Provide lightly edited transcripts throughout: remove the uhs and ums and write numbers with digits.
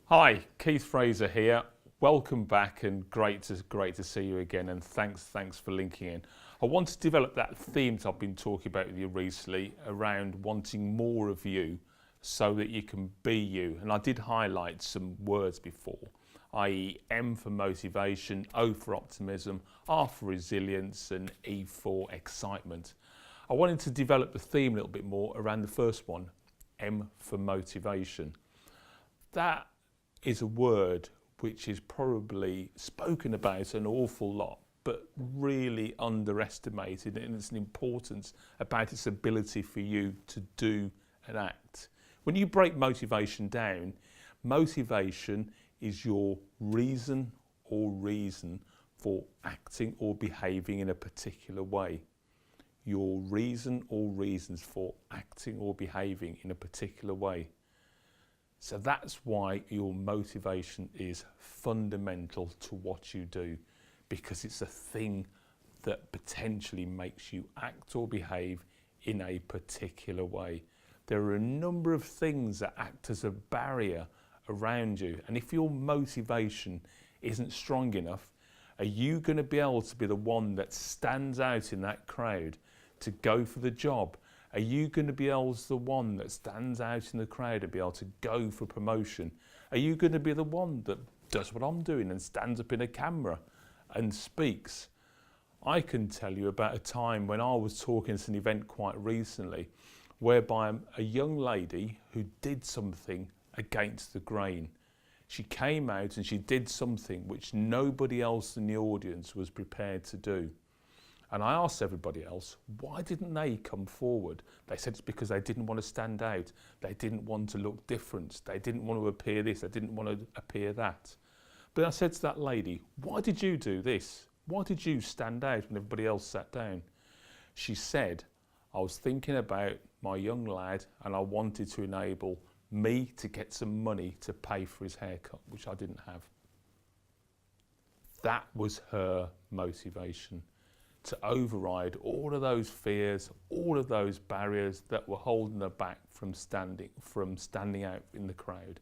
Hi, Keith Fraser here. Welcome back and great to see you again, and thanks for linking in. I want to develop that theme that I've been talking about with you recently around wanting more of you so that you can be you. And I did highlight some words before, i.e. M for motivation, O for optimism, R for resilience and E for excitement. I wanted to develop the theme a little bit more around the first one, M for motivation. That is a word which is probably spoken about an awful lot, but really underestimated in its importance about its ability for you to do and act. When you break motivation down, motivation is your reason for acting or behaving in a particular way. Your reason or reasons for acting or behaving in a particular way. So that's why your motivation is fundamental to what you do, because it's a thing that potentially makes you act or behave in a particular way. There are a number of things that act as a barrier around you, and if your motivation isn't strong enough, are you going to be able to be the one that stands out in that crowd to go for the job? Are you going to be able to the one that stands out in the crowd and be able to go for promotion? Are you going to be the one that does what I'm doing and stands up in a camera and speaks? I can tell you about a time when I was talking at an event quite recently whereby a young lady who did something against the grain. She came out and she did something which nobody else in the audience was prepared to do. And I asked everybody else, why didn't they come forward? They said it's because they didn't want to stand out. They didn't want to look different. They didn't want to appear this. They didn't want to appear that. But I said to that lady, why did you do this? Why did you stand out when everybody else sat down? She said, I was thinking about my young lad and I wanted to enable me to get some money to pay for his haircut, which I didn't have. That was her motivation, to override all of those fears, all of those barriers that were holding her back from standing out in the crowd.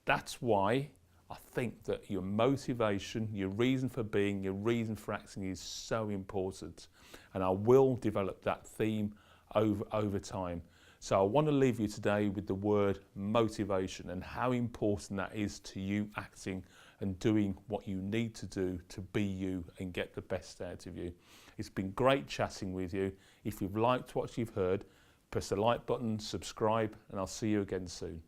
That's why I think that your motivation, your reason for being, your reason for acting is so important. And I will develop that theme over time. So I want to leave you today with the word motivation and how important that is to you acting and doing what you need to do to be you and get the best out of you. It's been great chatting with you. If you've liked what you've heard, press the like button, subscribe, and I'll see you again soon.